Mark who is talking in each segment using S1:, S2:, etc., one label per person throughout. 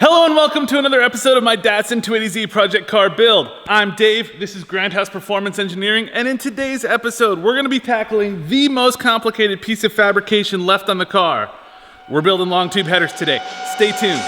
S1: Hello and welcome to another episode of my Datsun 280Z project car build. I'm Dave, this is Grindhouse Performance Engineering, and in today's episode, we're gonna be tackling the most complicated piece of fabrication left on the car. We're building long tube headers today. Stay tuned.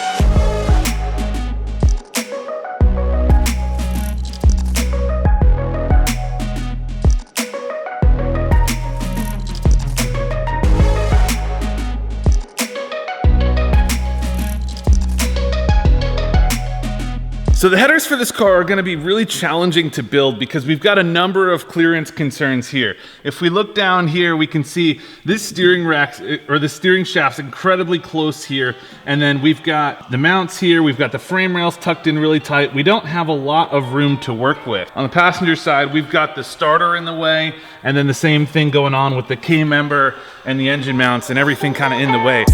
S1: So the headers for this car are going to be really challenging to build because we've got a number of clearance concerns here. If we look down here, we can see this steering rack, or the steering shaft's incredibly close here. And then we've got the mounts here, we've got the frame rails tucked in really tight. We don't have a lot of room to work with. On the passenger side, we've got the starter in the way, and then the same thing going on with the K-member and the engine mounts and everything kind of in the way.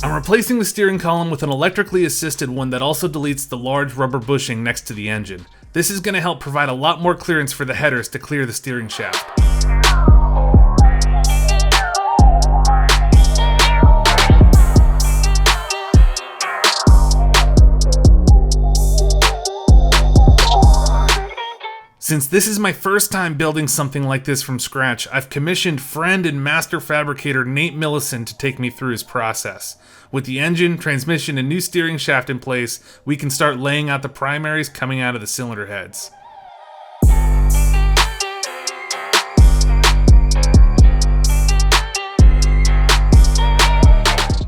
S1: I'm replacing the steering column with an electrically assisted one that also deletes the large rubber bushing next to the engine. This is going to help provide a lot more clearance for the headers to clear the steering shaft. Since this is my first time building something like this from scratch, I've commissioned friend and master fabricator Nate Millison to take me through his process. With the engine, transmission, and new steering shaft in place, we can start laying out the primaries coming out of the cylinder heads.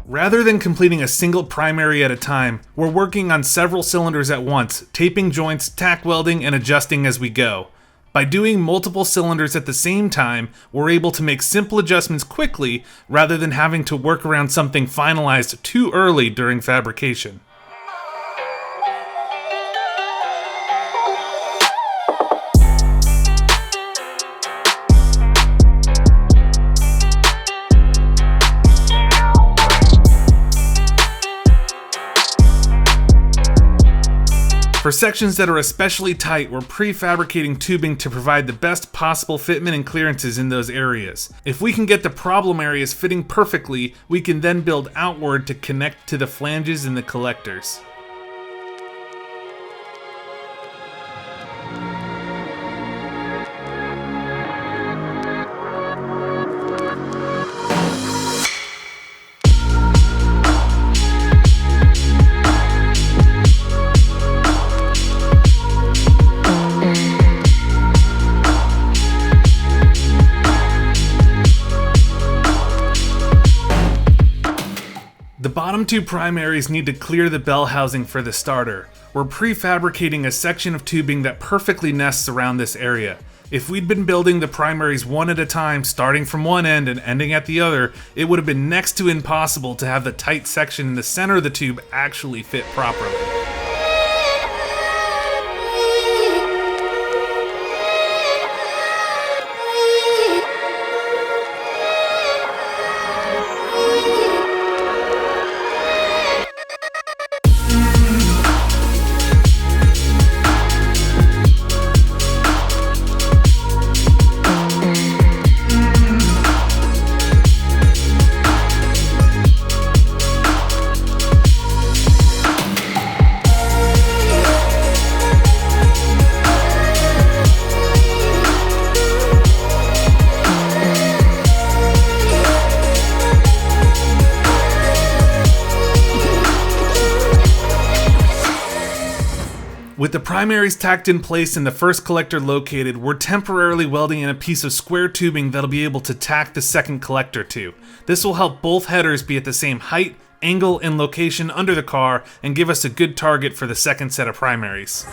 S1: Rather than completing a single primary at a time, we're working on several cylinders at once, taping joints, tack welding, and adjusting as we go. By doing multiple cylinders at the same time, we're able to make simple adjustments quickly rather than having to work around something finalized too early during fabrication. For sections that are especially tight, we're prefabricating tubing to provide the best possible fitment and clearances in those areas. If we can get the problem areas fitting perfectly, we can then build outward to connect to the flanges and the collectors. The bottom two primaries need to clear the bell housing for the starter. We're prefabricating a section of tubing that perfectly nests around this area. If we'd been building the primaries one at a time, starting from one end and ending at the other, it would have been next to impossible to have the tight section in the center of the tube actually fit properly. With the primaries tacked in place and the first collector located, we're temporarily welding in a piece of square tubing that'll be able to tack the second collector to. This will help both headers be at the same height, angle, and location under the car and give us a good target for the second set of primaries.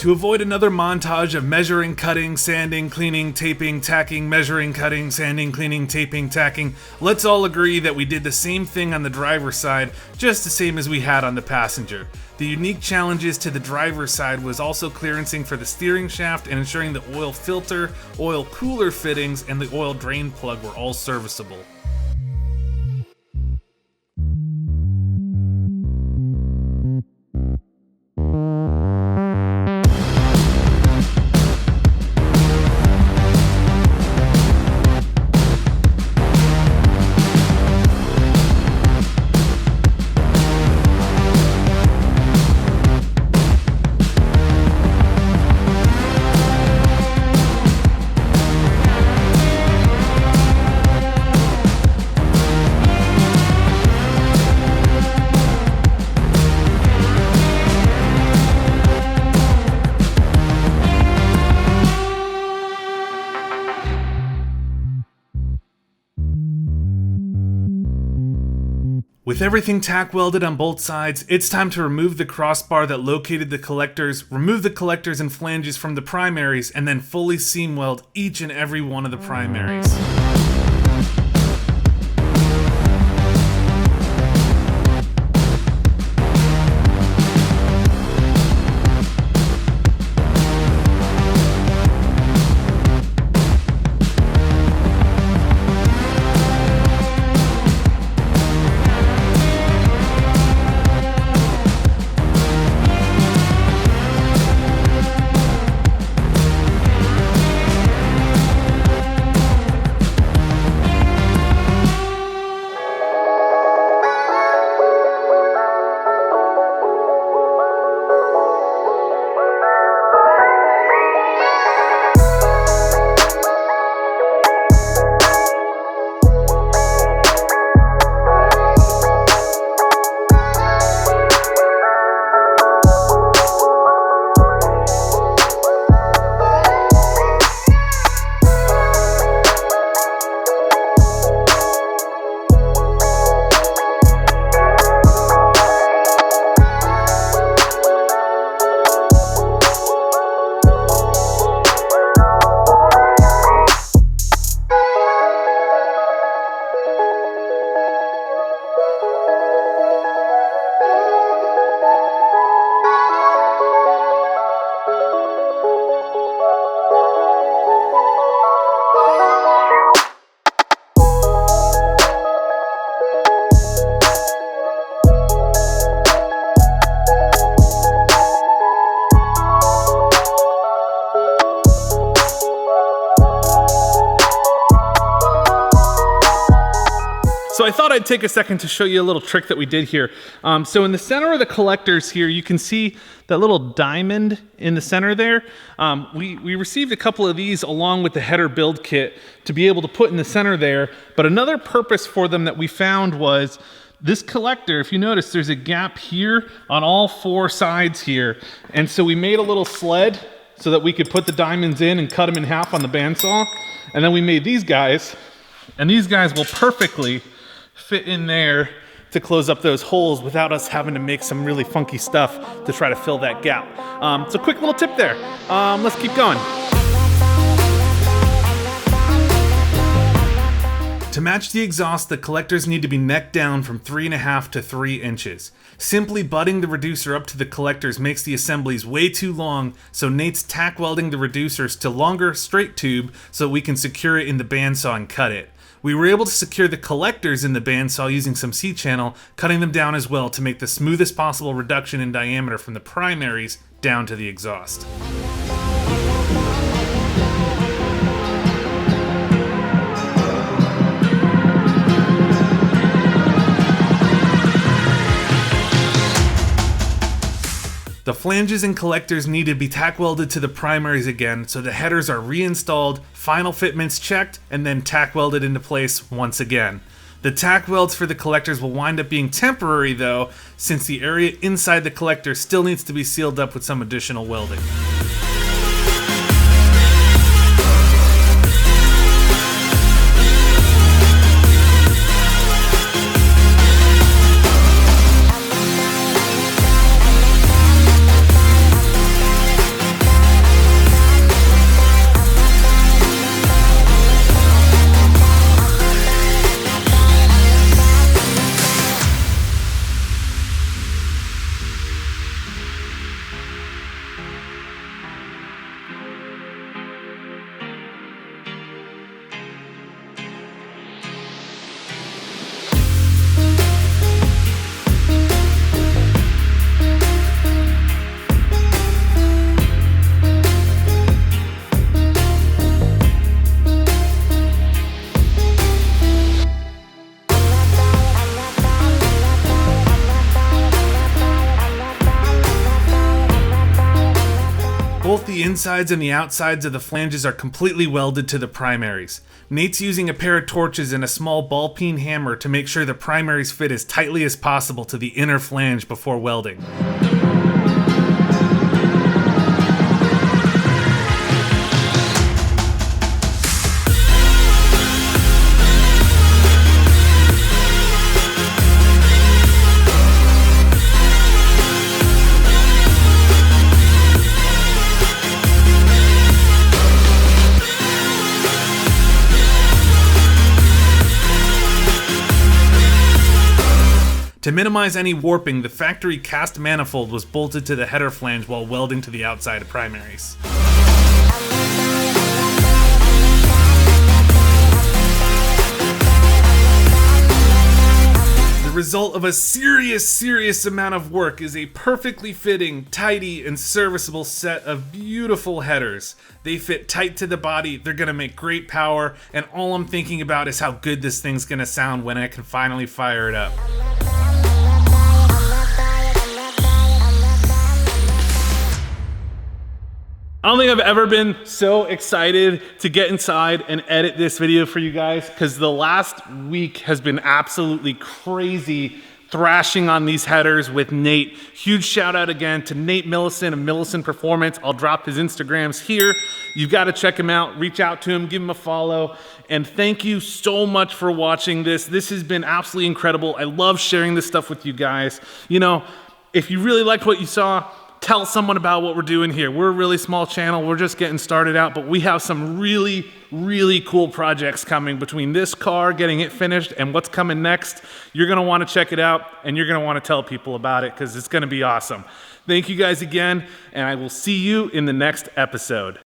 S1: To avoid another montage of measuring, cutting, sanding, cleaning, taping, tacking, measuring, cutting, sanding, cleaning, taping, tacking, let's all agree that we did the same thing on the driver's side, just the same as we had on the passenger. The unique challenges to the driver's side was also clearancing for the steering shaft and ensuring the oil filter, oil cooler fittings, and the oil drain plug were all serviceable. With everything tack welded on both sides, it's time to remove the crossbar that located the collectors, remove the collectors and flanges from the primaries, and then fully seam weld each and every one of the primaries. So I thought I'd take a second to show you a little trick that we did here. So in the center of the collectors here, you can see that little diamond in the center there. We received a couple of these along with the header build kit to be able to put in the center there. But another purpose for them that we found was this collector, if you notice, there's a gap here on all four sides here. And so we made a little sled so that we could put the diamonds in and cut them in half on the bandsaw. And then we made these guys, and these guys will perfectly fit in there to close up those holes without us having to make some really funky stuff to try to fill that gap. So quick little tip there. Let's keep going. To match the exhaust, the collectors need to be neck down from 3.5 to 3 inches. Simply butting the reducer up to the collectors makes the assemblies way too long, so Nate's tack welding the reducers to longer straight tube so we can secure it in the bandsaw and cut it. We were able to secure the collectors in the bandsaw using some C-channel, cutting them down as well to make the smoothest possible reduction in diameter from the primaries down to the exhaust. The flanges and collectors need to be tack welded to the primaries again, so the headers are reinstalled, final fitments checked, and then tack welded into place once again. The tack welds for the collectors will wind up being temporary though, since the area inside the collector still needs to be sealed up with some additional welding. Both the insides and the outsides of the flanges are completely welded to the primaries. Nate's using a pair of torches and a small ball-peen hammer to make sure the primaries fit as tightly as possible to the inner flange before welding. To minimize any warping, the factory cast manifold was bolted to the header flange while welding to the outside of primaries. The result of a serious amount of work is a perfectly fitting, tidy, and serviceable set of beautiful headers. They fit tight to the body, they're gonna make great power, and all I'm thinking about is how good this thing's gonna sound when I can finally fire it up. I don't think I've ever been so excited to get inside and edit this video for you guys, because the last week has been absolutely crazy thrashing on these headers with Nate. Huge shout out again to Nate Millicent of Millicent Performance. I'll drop his Instagrams here. You've got to check him out, reach out to him, give him a follow. And thank you so much for watching this. This has been absolutely incredible. I love sharing this stuff with you guys. You know, if you really liked what you saw, tell someone about what we're doing here. We're a really small channel. We're just getting started out, but we have some really cool projects coming between this car, getting it finished, and what's coming next. You're gonna wanna check it out, and you're gonna wanna tell people about it, because it's gonna be awesome. Thank you guys again, and I will see you in the next episode.